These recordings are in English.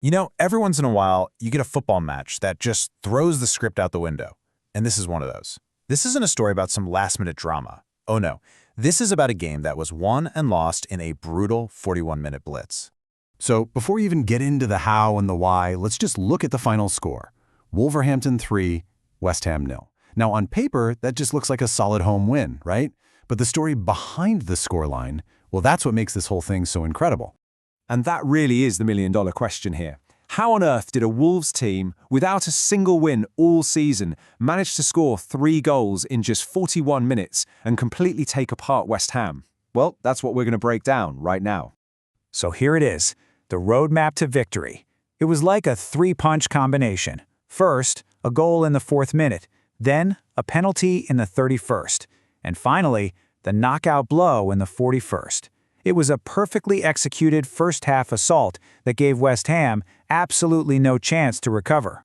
You know, every once in a while, you get a football match that just throws the script out the window. And this is one of those. This isn't a story about some last-minute drama. Oh no, this is about a game that was won and lost in a brutal 41-minute blitz. So before we even get into the how and the why, let's just look at the final score. Wolverhampton 3, West Ham 0. Now on paper, that just looks like a solid home win, right? But the story behind the scoreline, well, that's what makes this whole thing so incredible. And that really is the million-dollar question here. How on earth did a Wolves team, without a single win all season, manage to score 3 goals in just 41 minutes and completely take apart West Ham? Well, that's what we're going to break down right now. So here it is, the roadmap to victory. It was like a 3-punch combination. First, a goal in the 4th minute, then a penalty in the 31st, and finally, the knockout blow in the 41st. It was a perfectly executed first-half assault that gave West Ham absolutely no chance to recover.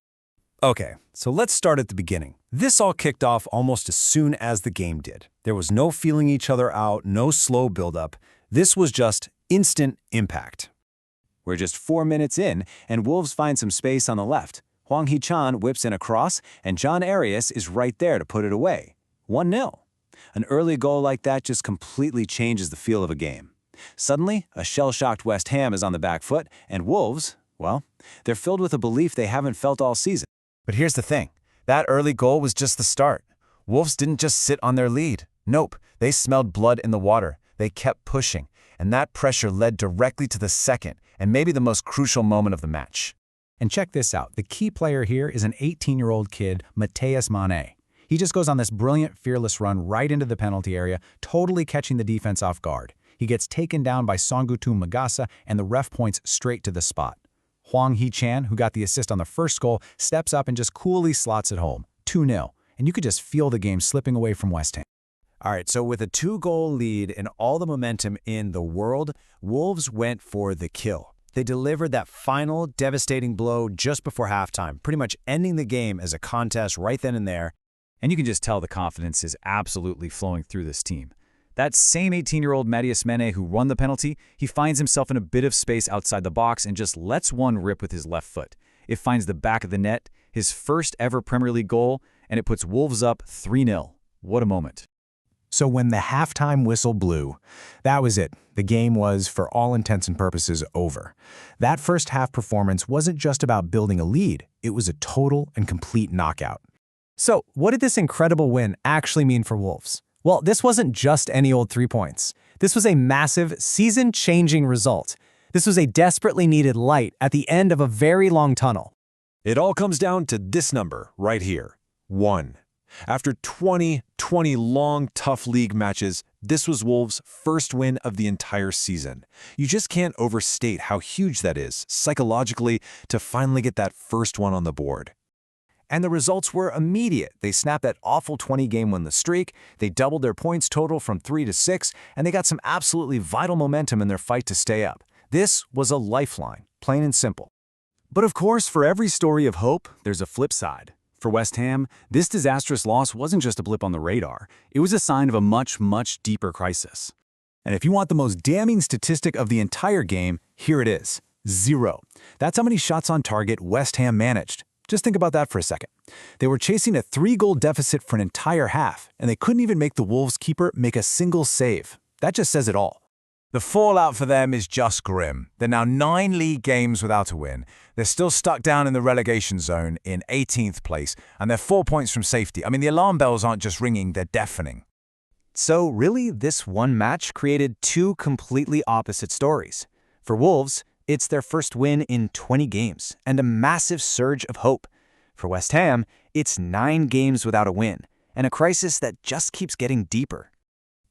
Okay, so let's start at the beginning. This all kicked off almost as soon as the game did. There was no feeling each other out, no slow build-up. This was just instant impact. We're just 4 minutes in, and Wolves find some space on the left. Hwang Hee-chan whips in a cross, and John Arias is right there to put it away. 1-0. An early goal like that just completely changes the feel of a game. Suddenly, a shell-shocked West Ham is on the back foot, and Wolves, well, they're filled with a belief they haven't felt all season. But here's the thing. That early goal was just the start. Wolves didn't just sit on their lead. Nope, they smelled blood in the water. They kept pushing, and that pressure led directly to the second, and maybe the most crucial moment of the match. And check this out. The key player here is an 18-year-old kid, Matheus Mané. He just goes on this brilliant, fearless run right into the penalty area, totally catching the defense off guard. He gets taken down by Songutu Magasa, and the ref points straight to the spot. Hwang Hee-chan, who got the assist on the first goal, steps up and just coolly slots it home, 2-0, and you could just feel the game slipping away from West Ham. All right, so with a 2-goal lead and all the momentum in the world, Wolves went for the kill. They delivered that final devastating blow just before halftime, pretty much ending the game as a contest right then and there. And you can just tell the confidence is absolutely flowing through this team. That same 18-year-old Matheus Mané who won the penalty, he finds himself in a bit of space outside the box and just lets one rip with his left foot. It finds the back of the net, his first ever Premier League goal, and it puts Wolves up 3-0. What a moment. So when the halftime whistle blew, that was it. The game was, for all intents and purposes, over. That first half performance wasn't just about building a lead, it was a total and complete knockout. So, what did this incredible win actually mean for Wolves? Well, this wasn't just any old 3 points. This was a massive, season-changing result. This was a desperately needed light at the end of a very long tunnel. It all comes down to this number right here, 1. After 20 long, tough league matches, this was Wolves' first win of the entire season. You just can't overstate how huge that is, psychologically, to finally get that first one on the board. And the results were immediate. They snapped that awful 20-game win streak, they doubled their points total from 3 to 6, and they got some absolutely vital momentum in their fight to stay up. This was a lifeline, plain and simple. But of course, for every story of hope, there's a flip side. For West Ham, this disastrous loss wasn't just a blip on the radar. It was a sign of a much, much deeper crisis. And if you want the most damning statistic of the entire game, here it is, 0. That's how many shots on target West Ham managed. Just think about that for a second. They were chasing a 3-goal deficit for an entire half, and they couldn't even make the Wolves keeper make a single save. That just says it all. The fallout for them is just grim. They're now 9 league games without a win. They're still stuck down in the relegation zone in 18th place, and they're 4 points from safety. I mean, the alarm bells aren't just ringing, they're deafening. So really, this one match created 2 completely opposite stories. For Wolves, it's their first win in 20 games and a massive surge of hope. For West Ham, it's 9 games without a win and a crisis that just keeps getting deeper.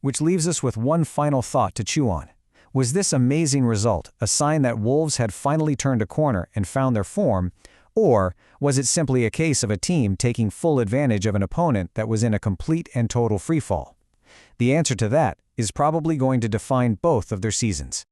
Which leaves us with one final thought to chew on. Was this amazing result a sign that Wolves had finally turned a corner and found their form, or was it simply a case of a team taking full advantage of an opponent that was in a complete and total freefall? The answer to that is probably going to define both of their seasons.